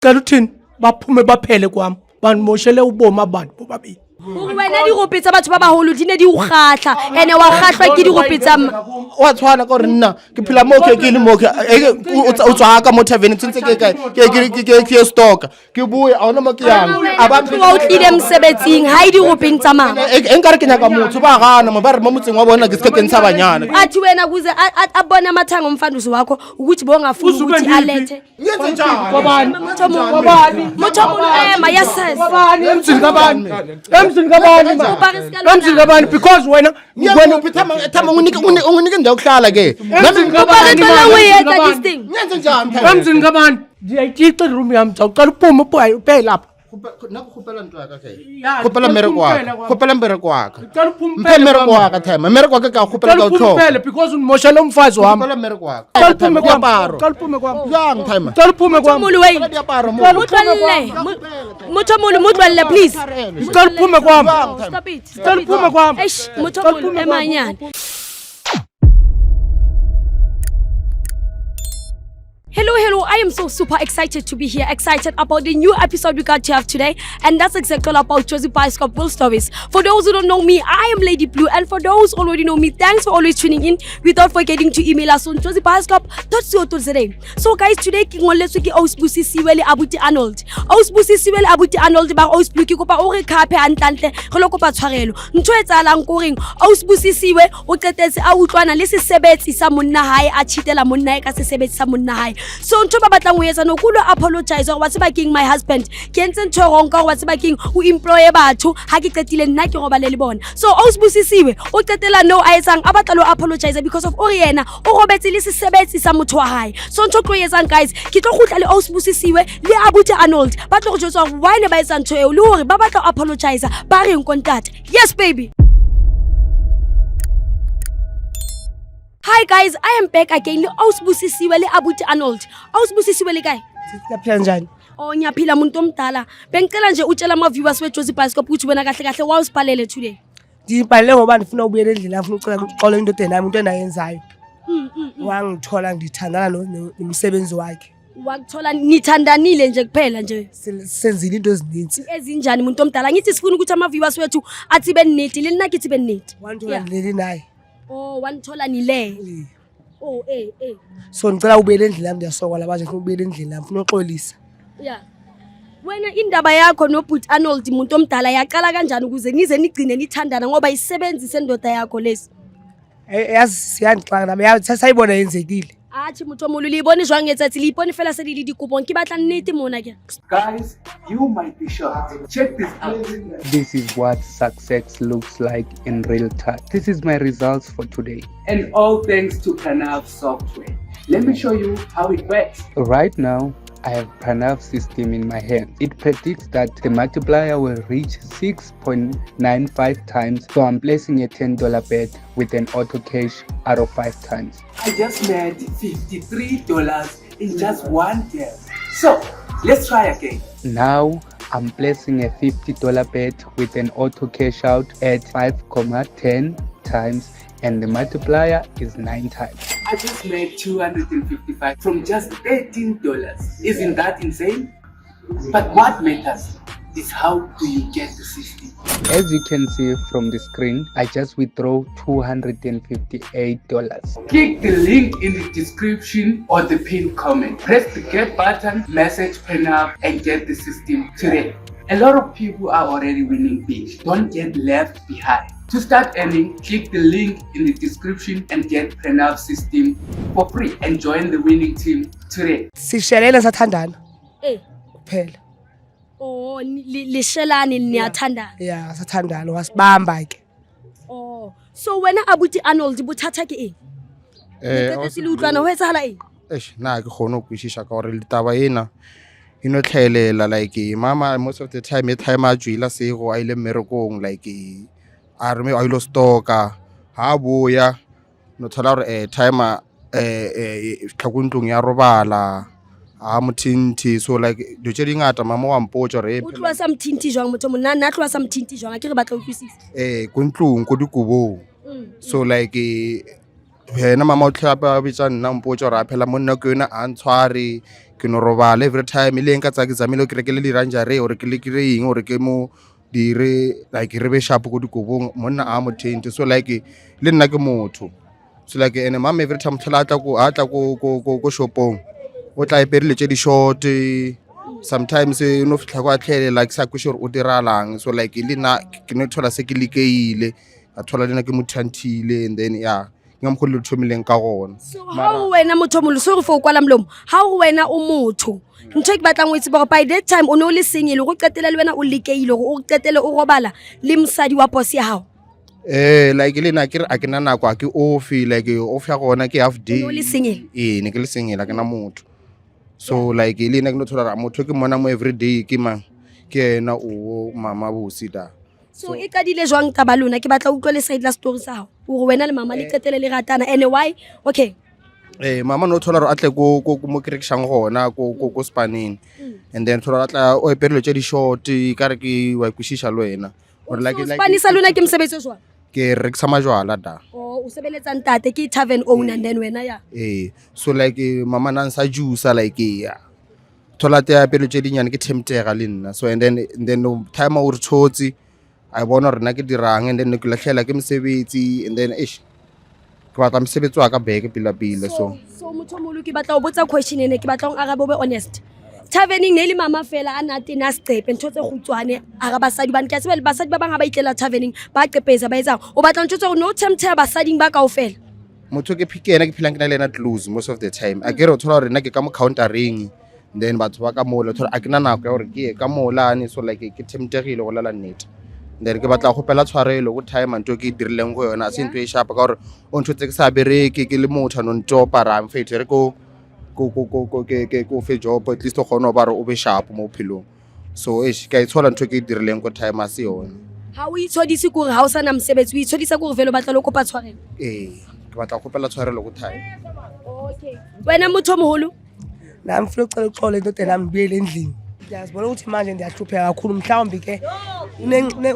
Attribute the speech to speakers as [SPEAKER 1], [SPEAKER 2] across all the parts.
[SPEAKER 1] Kaluthini baphume baphele kwami banimoshele uboma abantu bobabili.
[SPEAKER 2] Hore wena dirope tsa batho ba baholo di ne di o kgatla ene wa kgatlwa ke dirope tsa
[SPEAKER 1] wa tshwana ka gore nna ke phela mo ke le mo o tswa ka mo tavern tsentse ke stock ke bue a ona mo ke yang
[SPEAKER 2] a ba o tlile mosebetsing ha e diropeng tsa mama
[SPEAKER 1] enkare ke nyaka motho ba gana mo ba re mo motseng wa bona ke se ke ntsha banyana
[SPEAKER 2] athi wena kuze abona amathanga omfandusi wakho ukuthi bongafuni ukuthi alethe
[SPEAKER 1] ngenze njani kwabani
[SPEAKER 2] motho ema yeses
[SPEAKER 1] emzini kabani because wena thama unginike ndawo kuhlala ke ngenze njani emzini kabani ndiyayithixa iroom yami zawuqala uphume uphele lapha nakukhuphela ntwa ka ke khuphela mmereko waka mphe mmereko waka thema mmereko waka ka khuphela ka utho because unimoshele umfazi wami khuphela mmereko waka qaliphume kwami yang thema qaliphume kwami
[SPEAKER 2] mutlwalle please
[SPEAKER 1] qaliphume kwami
[SPEAKER 2] stop it
[SPEAKER 1] qaliphume kwami
[SPEAKER 2] eish muthomolo emanyane. Hello, I am so super excited to be here, excited about the new episode we got to have today, and that's exactly all about Josie Bioscope World Stories. For those who don't know me, I am Lady Blue, and for those who already know me, thanks for always tuning in, without forgetting to email us on josiebioscope.co.za. So guys, today ke ngoletswe ke Ausbusi Siwele Abuti Arnold. Ausbusi Siwele Abuti Arnold ba Ausbusi ke kopa o re khape hantle re lo kopa tshwarelo. Ntho e tsalang ko reng Ausbusi Siwe o qetetse a utlwana le sesebetsi sa monna hae a tshitela monna hae ka sesebetsi sa monna hae. So ntho ba batlang ho etsa no kulo apologize wa tseba king my husband ke entse ntho wrong ka wa tseba king o employ batho ha ke qetile nna ke robale le bona. So Ausbusisiwe o qetela no a etsang a batla lo apologize because of Oriena o robetse le sesebetsi sa motho wa hae. So ntho tlo etsang guys ke tlo khutla le Ausbusisiwe le Abuti Arnold ba tlo go jwetsa why ne ba etsa ntho eo le hore ba batla apologize ba re nkontata. Yes baby. Hi guys, I am back again le Ausbusisiwe le Abuti Arnold. Ausbusisiwe le kae?
[SPEAKER 1] Siyaphila njani?
[SPEAKER 2] Oh ngiyaphila umuntu omdala. Bengicela nje utshela ama viewers we Josie Bioscope ukuthi wena kahle kahle wawusiphalele today.
[SPEAKER 1] Ngibhalele ngoba ngifuna ubuyela endlini afuna ucela uxolo into enami into endayenzayo. Wangithola ngithandana nomsebenzi wakhe.
[SPEAKER 2] Wakuthola nithandanile nje kuphela nje.
[SPEAKER 1] Senzile into ezininzi.
[SPEAKER 2] Ezinjani umuntu omdala? Ngithi sifuna ukuthi ama viewers wethu athi beneti lina kithi beneti.
[SPEAKER 1] Wanthola leli naye.
[SPEAKER 2] Oh wanithola nile. Oh
[SPEAKER 1] So ngicela ubuyele endlini yami ndiyasoka labaje ngifuna ubuyele endlini yami ngifuna uxolisa.
[SPEAKER 2] Yeah. Wena indaba yakho noButi Arnold umuntu omdala yaqala kanjani ukuze nize nigcine nithandana ngoba isebenzi sendoda yakho lesi?
[SPEAKER 1] Yazi siyandixaka nami yathi sayibona yenzekile.
[SPEAKER 2] Athi motho mo le ibone jwang etsatsi le ipone fela se di dikopong ke batla nnete mona ke.
[SPEAKER 3] Guys, you might be shocked. Check this out.
[SPEAKER 4] This is what success looks like in real time. This is my results for today.
[SPEAKER 3] And all thanks to Pranav software. Let me show you how it works.
[SPEAKER 4] Right now, I have Pranav system in my hand. It predicts that the multiplier will reach 6.95 times. So I'm placing a $10 bet with an auto cash out of 5 times.
[SPEAKER 3] I just made $53 in just one day. So let's try again.
[SPEAKER 4] Now I'm placing a $50 bet with an auto cash out at 5.10 times, and the multiplier is 9 times.
[SPEAKER 3] I just made $255 from just $18. Isn't that insane? But what matters is how do you get the system?
[SPEAKER 4] As you can see from the screen, I just withdraw $258.
[SPEAKER 3] Click the link in the description or the pinned comment. Press the get button, message Pranav and get the system today. A lot of people are already winning big. Don't get left behind. To start earning, click the link in the description and get Pranav system for free and join the winning team today.
[SPEAKER 1] Sishelela sathandana. Kuphela.
[SPEAKER 2] Oh lishelani niyathandana.
[SPEAKER 1] Yeah, sathandana wasibamba ke.
[SPEAKER 2] Oh, so wena Abuti Arnold bothatha ke eng? Ke le utlwana ho etsahala eng?
[SPEAKER 5] Na ke khona go kwishisha ka gore litaba ena ino tlhelela like mama most of the time a jwila se go a ile mmerekong like a re me a ilo stoka ha boya no thola re timer tlhakuntlong ya robala ha mothinthi so like do tse dingata mama wa mpotso re
[SPEAKER 2] o tloa sa mthinthi jwang motho monna nna tloa sa mthinthi jwang a ke re batla o kwisisa
[SPEAKER 5] kuntlong ko dikobong so like wena mama o tlhapa bitsa nna mpotso ra phela monna ke yona a ntshware ke no robala every time ile nka tsa ke zamile ke rekele di ranjare or ke le eng or ke mo dire like re be sharp go dikobong monna a mo tente so like le nna ke motho so like ene mama every time thola atla go shopong o tla iperile tse di short sometimes no fitla go atlhele like sa kwe sure o diralang so like le na ke no thola se ke likeile a thola le na ke mothantile and then yeah ngam go le thomileng ka gona
[SPEAKER 2] so how wena motho mo le so re fo kwala mlomo how wena o motho ntse ke batlang o itse ba by that time o no le senyele go qetela le wena o likeile go o qetele o robala le msadi wa boss ya hao
[SPEAKER 5] like le na ke a ke na nako a ke off like off ya gona ke half day
[SPEAKER 2] o le senyele
[SPEAKER 5] ne ke le senyela ke na motho so like le na ke no thola motho ke mona mo every day ke mang ke ena o mama bosi da
[SPEAKER 2] so e ka dile jwang taba lona ke batla utlwa le side la story sa hao o wena le mama le qetele le ratana and why okay
[SPEAKER 5] mama no thola atle go mo kirikshang gona go spanning and then thola atla o eperelo tse di short ka re ke wa kwishisha lo wena or like
[SPEAKER 2] Spanish lona ke msebetsi jwa
[SPEAKER 5] ke rekisa majwala da
[SPEAKER 2] o sebeletsa ntate ke tavern owner and then wena ya
[SPEAKER 5] so like mama nan sa juice like ya thola te apelo tse di nyane ke temptega le nna so and then no time o re tshotsi I bona rena ke dirang and then ke lahlela ke msebetsi and then ke batla msebetsi wa ka beke pila so
[SPEAKER 2] motho molo ke batla o botsa question ene ke batla o arabe o be honest taverning ne le mama fela a nate na stepe ntho tse khutswane aga basadi ban ke a tsebela basadi ba bang ha ba itlela taverning ba qepeza ba etsa o batla ntho tse no tempter basading ba kaofela
[SPEAKER 5] motho ke phikena ke philang ke na le na close most of the time a ke re o thola rena ke ka mo countering then batho ba ka mola thola a ke na nako ya gore ke ka molane so like ke temptegile go lala nnete then ke batla go pela tshwarelo go time ntho ke dirileng go yona a se ntho e sharp ka gore o ntho tse ke sa bereke ke le motho no ntopa ra mfete re ko fe job at least o gona ba re o be sharp mo philong so ke a itshola ntho ke dirileng go time a se yona
[SPEAKER 2] ha o itshodisi gore ha o sana msebetsi o itshodisa gore velo batla lo kopa tshwarelo
[SPEAKER 5] ke batla go pela tshwarelo go time
[SPEAKER 2] okay wena motho moholo
[SPEAKER 6] nami mfuna ucela uxole into nami ngibuyele endlini ngiyazibona ukuthi manje ngiyahlupheka kakhulu mhlawumbe ke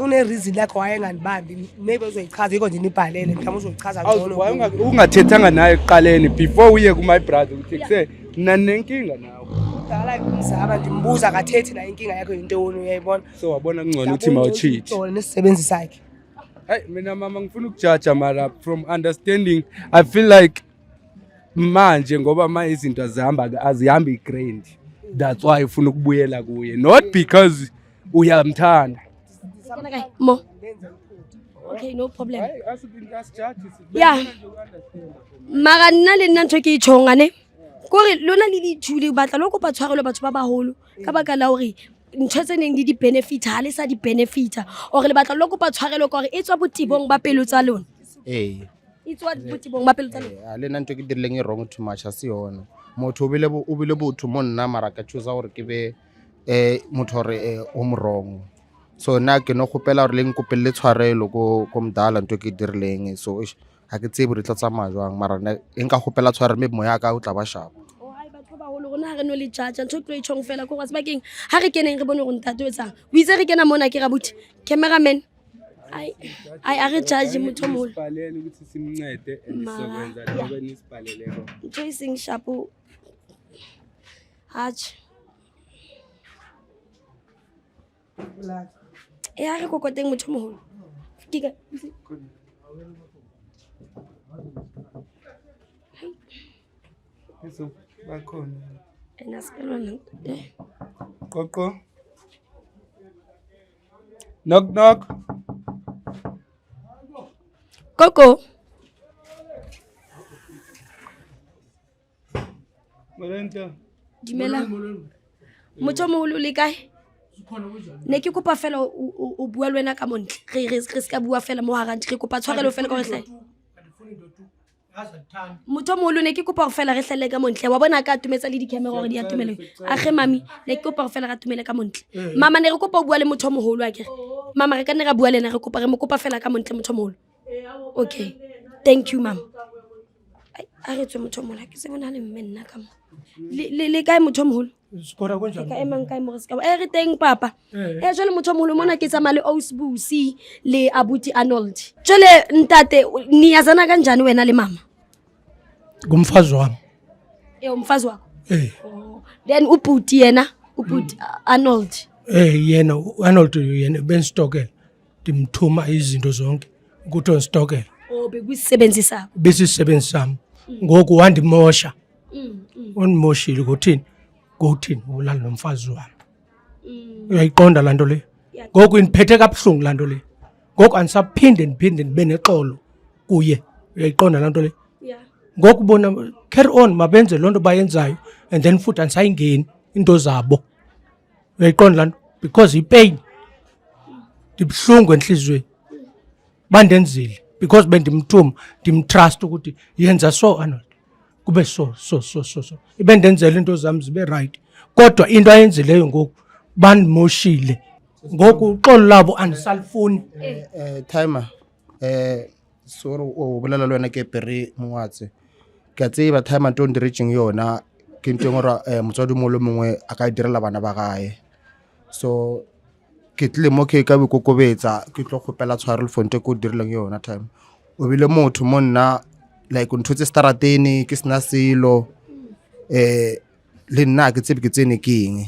[SPEAKER 6] une reason lakho wayengandibambi maybe uzoyichaza yiko nje nibhalele mhlawumbe uzoyichaza ngcono
[SPEAKER 4] ungathethanga naye ekuqaleni before uye ku my brother uthi kuse mina nenkinga nawe
[SPEAKER 6] dala ngizaba ndimbuza kathethi na inkinga yakho yintoni uyayibona
[SPEAKER 4] so wabona kungcono ukuthi mawucheat
[SPEAKER 6] nesisebenzi sakhe
[SPEAKER 4] hey mina mama ngifuna ukujudge mara from understanding I feel like manje ngoba manje izinto azihambi igrand that's why ufuna ukubuyela kuye not because uyamthanda
[SPEAKER 2] mo okay no problem yeah mara nna le nna ntho ke itshonga ne kore lona le dithule batla lo kopa tshwarelo batho ba baholo ka baka la hore ntho tse neng di benefit ha le sa di benefit or le batla lo kopa tshwarelo ka hore e tswa botibong ba pelo tsa lona e tswa botibong ba pelo tsa lona
[SPEAKER 5] a le nna ntho ke dirileng wrong too much a se yona motho o bile botho mo nna mara ka choose gore ke be motho re o mo wrong so na ke no gopela gore leng kopelle tshwarelo go mdala ntho ke dirileng so ha ke tsebe re tla tsamaya jwang mara nka gopela tshwarelo me moya ka o tla ba sharp
[SPEAKER 2] batho ba holo rona ha re no le judge ntho ke tlo itshong fela go ga sebakeng ha re keneng re bone go ntate o etsang o itse re kena mona ke rabuthi cameraman I are judge motho mo
[SPEAKER 4] balele ukuthi simncede andisokwenza ngoba nisibhalele ko
[SPEAKER 2] ntho ising sharp hatch ya re kokoteng motho moholo dika
[SPEAKER 4] eso bakhona
[SPEAKER 2] enaselona
[SPEAKER 4] qoqo knock
[SPEAKER 2] Coco
[SPEAKER 4] Molento
[SPEAKER 2] dimela motho moholo le kae ne ke kopa fela o bua le wena ka montle re ska bua fela mo harant re kopa tshwarelo fela ka re hle motho moholo ne ke kopa fela re hlelle ka montle wa bona ka tumetsa le di camera gore di atumele a ge mami ne ke kopa fela ra tumele ka montle mama ne re kopa o bua le motho moholo a kere mama re ka ne ra bua le ena re kopa fela ka montle motho moholo okay thank you mom a re tswe motho moholo ke se bona le mmenna ka mo le kae motho moholo
[SPEAKER 6] skora go njang
[SPEAKER 2] ka emang kae mo re ska re teng papa jwale motho moholo mona ke tsamaya le Ausbusi le Abuti Arnold jwale ntate niyazana kanjani wena le mama
[SPEAKER 6] ngumfazi wami
[SPEAKER 2] umfazi wakho Then ubhuti yena ubhuti Arnold
[SPEAKER 7] yena Arnold yena benstokela ndimthuma izinto zonke ukuthi onstokela
[SPEAKER 2] bekuyisebenzisa
[SPEAKER 7] besisebenzi sami ngoku wandimosha unimoshile kuthini ulala nomfazi wami uyayiqonda lanto le ngoku indiphethe kabuhlungu lanto le ngoku andisaphinde ndibe nexolo kuye uyayiqonda lanto le ngoku bona carry on mabenze lonto bayenzayo and then futhi ansayingeni into zabo uyayiqonda lanto because ipain ndibuhlungu enhlizweni bandenzile because bendimthuma ndimtrust ukuthi yenza so Arnold kube so ibendenzela into zami zibe right kodwa into ayenzileyo ngoku bandimoshile ngoku uxolo labo andisalifuni
[SPEAKER 5] timer sorry bolela lwana ke Perry Mongwatse ke tseba timer nto ndireaching yona ke ntwe ngora motswadi molo mongwe a ka direla bana ba gae so ke tle mo ke ka bokokobetsa ke tlo khopela tshwarelo fonte ko dirileng yona time o bile motho mo nna like o nthotse starateni ke sina selo le nna ke tsebe ke tsene keng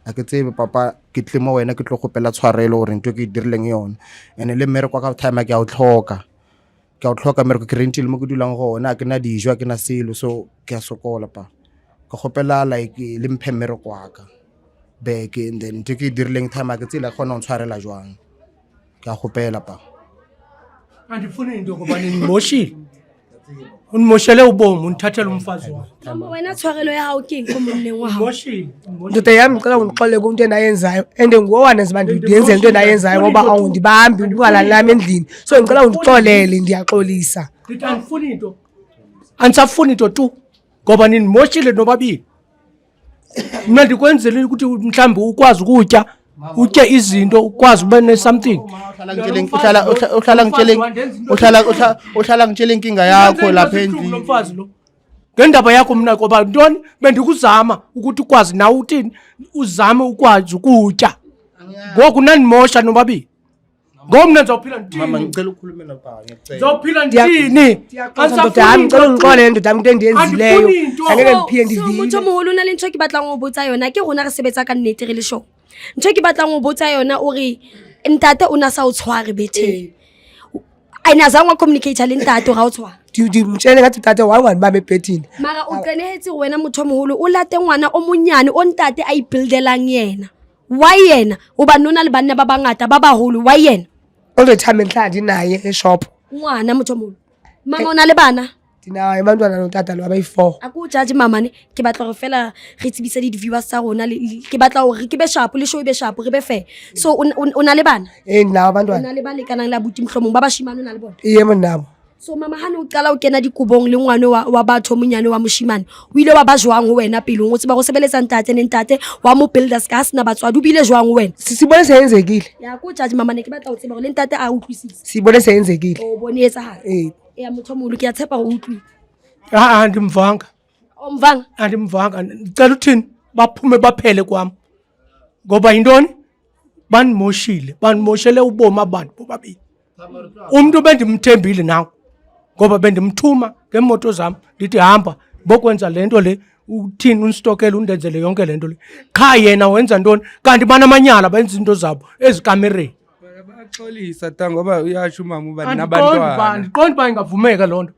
[SPEAKER 5] a ke tsebe papa ke tle mo wena ke tlo khopela tshwarelo gore ntwe ke dirileng yona ene le mere kwa ka time ke a o tlhoka mere ke rentil mo ke dulang gona ke na dijwa ke na selo so ke a sokola pa ke khopela like le mphe mere kwa ka back and then ntwe ke dirileng time ke tsela khona o tshwarela jwang ke a khopela pa
[SPEAKER 7] andifuni into ngoba nimoshile unimoshele ubomu undithathela umfazi wami
[SPEAKER 2] mama wena tshwarelo ya hao keng komonneng wa hao
[SPEAKER 7] moshile
[SPEAKER 6] ndoda yami ngicela ungixole kunto endayenzayo and ngowana ziba ndiyenze into endayenzayo ngoba awundibambi ungalali nami endlini so ngicela undixolele ndiyaxolisa
[SPEAKER 7] ndithi andisafuni into tu ngoba ninimoshile nobabili mina ndikwenzele ukuthi mhlawumbe ukwazi ukutya utye izinto ukwazi ube ne-something
[SPEAKER 5] uhlala ngitshela inkinga yakho lapha endlini
[SPEAKER 7] mfazi lo ngendaba yakho mna ngoba ntoni bendikuzama ukuthi ukwazi nawe uthini uzame ukwazi ukutya ngoku nanimosha nobabili ngoku mna ndizawuphila ndithini
[SPEAKER 5] mama ngicela ukhulume nababa ngicela
[SPEAKER 7] ndizawuphila ndithini
[SPEAKER 6] ndoda yami ngicela ungixolele ndoda yami into endiyenzileyo angeke ndiphinde ndivile
[SPEAKER 2] motho moholo na le ntho ke batlang go botsa yona ke rona re sebetsa ka nnete re le show ntho ke batlang go botsa yona ore ntate o na sa o tshware betheng a ina zangwa communicator le ntate ga o tshwara
[SPEAKER 6] dimtshele ngathi tate wa ngani babe bethini
[SPEAKER 2] mara o qenehetse wena motho moholo o late ngwana o monyane o ntate a ibuildelang yena why yena o ba nona le banna ba bangata ba baholo why yena
[SPEAKER 6] all the time enhlanje naye eshop
[SPEAKER 2] ngwana motho moholo mama o na le bana
[SPEAKER 6] dinawa abantwana notata lo abayi4
[SPEAKER 2] akujaji mama ne ke batla go fela re tsebisa di viewers tsa rona ke batla gore ke be sharp le show e be sharp re be fair so o na le bana
[SPEAKER 6] nnawa
[SPEAKER 2] o
[SPEAKER 6] abantwana
[SPEAKER 2] na le bana kanang la buti mhlomong ba ba shimane o na le bona
[SPEAKER 6] iye monnabo
[SPEAKER 2] so mama hane o qala o kena dikubong le ngwane wa batho monyane wa moshimane o ile wa ba jwang ho wena pele o tseba go sebeletsa ntate wa mo builders ka sina batswadi o bile jwang ho wena
[SPEAKER 6] sibone seyenzekile
[SPEAKER 2] ya ko judge mama ne ke batla o tseba gore le ntate a utlwisisa
[SPEAKER 6] sibone seyenzekile
[SPEAKER 2] o bone etsa ha ya motho molo ke a tshepa go utlwi
[SPEAKER 7] andimvanga
[SPEAKER 2] omvanga
[SPEAKER 7] andimvanga ndicela uthini baphume baphele kwam ngoba yintoni banimoshele ubomi abantu bobabili umuntu bendimthembile nawo ngoba bendimthuma ngemoto zami ndithi hamba bokwenza lento le uthini unstokela undenzele yonke lento le qha yena wenza ntoni kanti banamanyala benza into zabo ezikamereni
[SPEAKER 4] bayaxolisa ta ngoba uyasho umama uba nabantwana
[SPEAKER 7] andiqondi ba ingavumeka lonto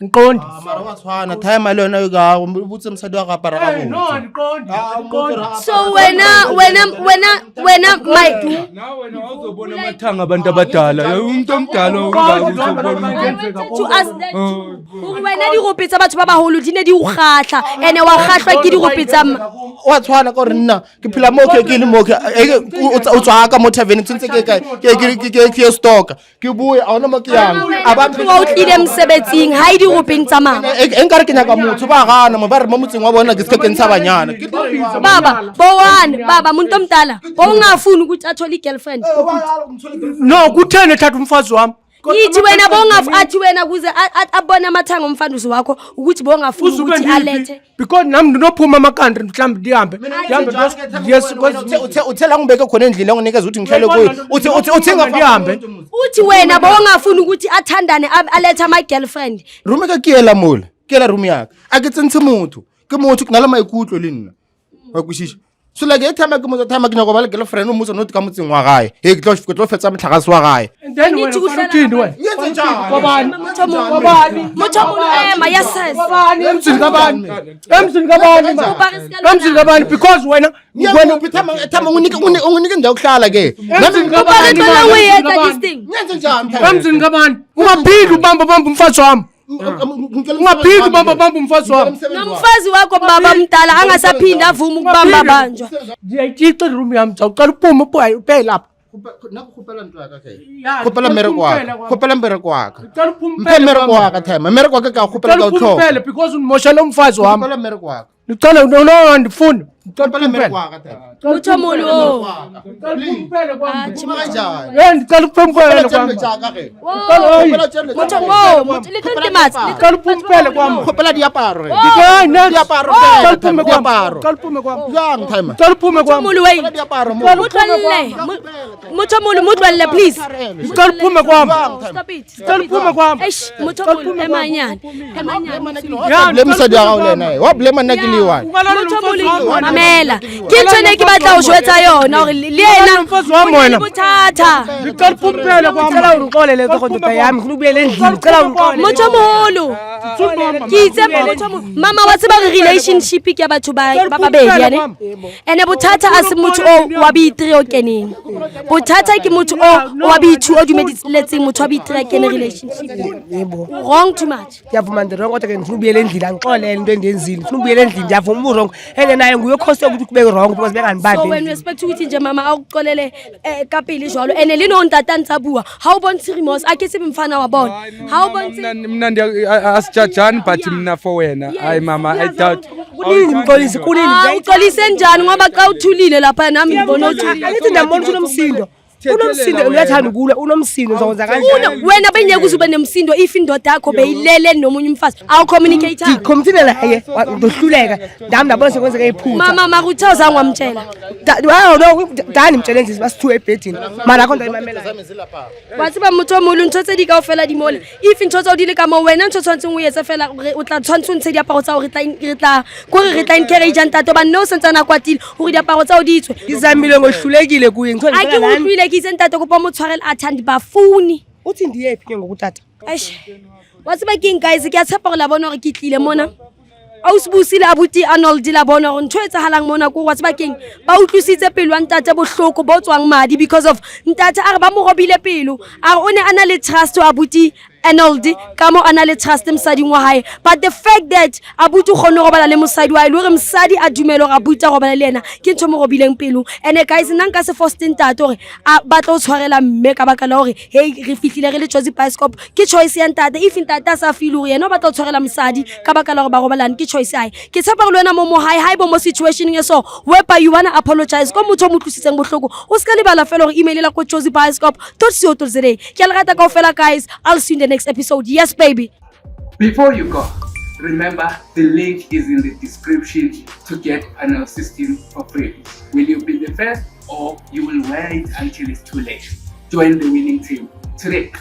[SPEAKER 7] Nqondi.
[SPEAKER 5] Mara wa tshwana time le yona ga butse msadi wa ga para ga botse.
[SPEAKER 7] No, nqondi.
[SPEAKER 2] So wena my
[SPEAKER 4] nawe wena awuzobona amathanga abantu abadala umuntu omdala
[SPEAKER 2] to ask that wena di gopetsa batho ba baholo di ne di o kgatla ene wa kgatlwa ke di gopetsa
[SPEAKER 5] wa tshwana ka re nna ke phela mo ke le mo ke o tswa ka mo tavern tsentse ke stock ke bue a ona mo ke yang
[SPEAKER 2] abantu wa utlile msebetsing ha di gopeng tsa mama
[SPEAKER 5] enkare ke nyaka motho ba gana mo ba re mo motseng wa bona ke se ke ntsha banyana
[SPEAKER 2] baba muntu omdala bongafuni ukuthi athole girlfriend
[SPEAKER 7] no kuthene thatha umfazi wami
[SPEAKER 2] yithi wena bongafathi wena kuze abona amathanga omfandusi wakho ukuthi bongafuni ukuthi alethe
[SPEAKER 7] because nami ndinophuma amakandri mhlawumbe ndihambe
[SPEAKER 5] uthela ngibeke khona endlini ngonikeza ukuthi ngihlale kuyo uthi
[SPEAKER 7] ndihambe
[SPEAKER 2] uthi wena bongafuni ukuthi athandane alethe ama girlfriend
[SPEAKER 5] rume ka kiela mola kiela room yakhe a ke tsentse motho ke motho ke na le maikutlo le nna wa kwishisha so like e time ke motho time ke nyaka ba le girlfriend o motho not ka motseng wa gae he ke tlo fetsa motlhagase wa gae
[SPEAKER 7] And then
[SPEAKER 2] need
[SPEAKER 7] wena
[SPEAKER 2] to
[SPEAKER 7] uthini
[SPEAKER 2] uhlala-
[SPEAKER 7] wena
[SPEAKER 5] Yenze njani?
[SPEAKER 7] Babani?
[SPEAKER 2] Motho omolo ema yases
[SPEAKER 7] Emzini kabani? Emzini kabani ma? Emzini kabani because wena
[SPEAKER 5] Ngiyakuphi time unginike indawo yokuhlala ke
[SPEAKER 7] Emzini
[SPEAKER 2] Ubale
[SPEAKER 7] kabani
[SPEAKER 2] tona
[SPEAKER 7] ma?
[SPEAKER 2] we yenza this thing
[SPEAKER 5] ngenze njani time
[SPEAKER 7] Emzini kabani? Ungaphindi ubamba umfazi wami. Ungaphindi ubamba umfazi wami.
[SPEAKER 2] nomfazi wakho baba mdala angasaphindi avuma ukubamba banjwa
[SPEAKER 7] Ndiyayityixa iroom yami zawuqala uphume uphele lapha.
[SPEAKER 5] nakukhuphela ntwaka ke khuphela mmereko waka khuphela mmereko waka
[SPEAKER 7] Uqala uphume
[SPEAKER 5] mphe mmereko waka time mmereko waka ka khuphela ka utlhoka
[SPEAKER 7] uphele because undimoshela umfazi wami.
[SPEAKER 5] khuphela mmereko waka
[SPEAKER 7] Ndicela no andifuni.
[SPEAKER 5] khuphela mmereko waka time
[SPEAKER 2] motho omolo
[SPEAKER 5] Ufuna kanjani
[SPEAKER 7] Ndicela uphele
[SPEAKER 5] Khuphela
[SPEAKER 7] kwami.
[SPEAKER 5] jaka ke
[SPEAKER 2] motho little maths
[SPEAKER 7] Ndicela uphele kwami.
[SPEAKER 5] khuphela diaparo ke
[SPEAKER 7] Hayi next.
[SPEAKER 5] diaparo
[SPEAKER 7] Ndicela
[SPEAKER 5] ke
[SPEAKER 7] uphume kwami.
[SPEAKER 5] diaparo
[SPEAKER 7] Ndicela uphume kwami.
[SPEAKER 5] yang time
[SPEAKER 7] Ndicela uphume kwami.
[SPEAKER 2] omolo wait
[SPEAKER 5] khuphela diaparo mo
[SPEAKER 2] motho omolo motlolle please
[SPEAKER 7] Ndicela uphume kwami.
[SPEAKER 2] stop it
[SPEAKER 7] Ndicela uphume kwami.
[SPEAKER 2] eish motho omolo emanyane
[SPEAKER 5] le mosadi ya gago le ena wa blame nna ke le one
[SPEAKER 2] motho omolo mamela ke ntho ne ke batla go jwetsa yona gore le ena
[SPEAKER 7] Umfazi wami wena.
[SPEAKER 2] bothata
[SPEAKER 7] Ndicela uphume kwami.
[SPEAKER 6] Cela ungixolele ke ndoda yami ngifuna ubuyele endlini cela ungixolele
[SPEAKER 2] motho omolo ke itse motho omolo mama wa tseba re relationship ke ya batho ba babedi yane ene bothata a se motho o wa B3 o keneng bothata ke motho o wa B2 o dumediletseng motho wa B3 a kene relationship
[SPEAKER 6] yebo
[SPEAKER 2] wrong too much
[SPEAKER 6] ngiyavuma ndirong kodwa ke ngifuna ubuyele endlini angixolele into endiyenzile ngifuna ubuyele endlini ngiyavuma uburong and naye nguye okhoste ukuthi kube wrong because
[SPEAKER 2] so
[SPEAKER 6] benganibambi
[SPEAKER 2] when you expect ukuthi nje mama akuxolele ka pele jwalo ene le no ntata ntsa bua ha o bontshe remorse a ke se mfana wa bona ha o bontshe
[SPEAKER 4] mna asijajani but mna for wena hayi mama I doubt
[SPEAKER 6] kunini mxolisi kunini
[SPEAKER 2] uxolise njani ngoba xa uthulile lapha nami ngibona uthulile
[SPEAKER 6] angithi ndiyambona ukuthi unomsindo uyathanda ukulwa unomsindo uzokwenza kanjani
[SPEAKER 2] wena bengeke uze ube nemsindo if indoda yakho beyilele nomunye umfazi awucommunicator
[SPEAKER 6] ngicommunicate naye ndohluleka ndami ndabona sekwenzeka iphutha
[SPEAKER 2] mama makuthe uzange wamtshela
[SPEAKER 6] no dani mtshele nje basithiwe ebhedini mara akho nto ayimamelayo
[SPEAKER 2] wa tseba motho o molo ntho tse di ka o fela di mole if ntho tse o di le ka mo wena ntho tshwantseng o etse fela o tla tshwantse o ntshe diaparo tsa gore re tla encourage ntate ba nne o sentsana kwatile gore diaparo tsa o di tswe
[SPEAKER 6] ngizamile ngohlulekile kuye
[SPEAKER 2] a ke go utlwile ke itse ntate kopa mo tshwarele athandi bafuni
[SPEAKER 6] uthi ndiyephi ke ngokutata
[SPEAKER 2] eish wa tseba ke eng guys ke a tshepa gore la bona gore ke tlile mona ausibusile abuti Arnold la bona gore ntho e tsahalang mona ko wa tseba keng ba utlwisitse pelo wa ntate bohloko bo tswang madi because of ntate a re ba mo robile pelo a re o ne ana le trust abuti Arnold ka mo ana le trust msading wa hae but the fact that abuti o khone go bala le mosadi wa ile gore msadi a dumelo ga abuti go bala le yena ke ntho mo robileng pelo ene guys nna nka se fosting tate gore a batla o tshwarela mme ka baka la gore hey re fitlile re le Jozi Bioscope ke choice ya ntate if ntate a sa feel gore yena o batla o tshwarela msadi ka baka la gore ba go balana ke choice ya hae ke tshepa gore lena mo hae bo mo situation e so whereby you wanna apologize ko motho mo tlusitseng bohloko o ska le bala fela gore email la ko Jozi Bioscope.co.za ke le rata ka ofela guys I'll see you in the next episode. Yes, baby.
[SPEAKER 3] Before you go, remember the link is in the description to get panel system for free. Will you be the first or you will wait until it's too late? Join the winning team today.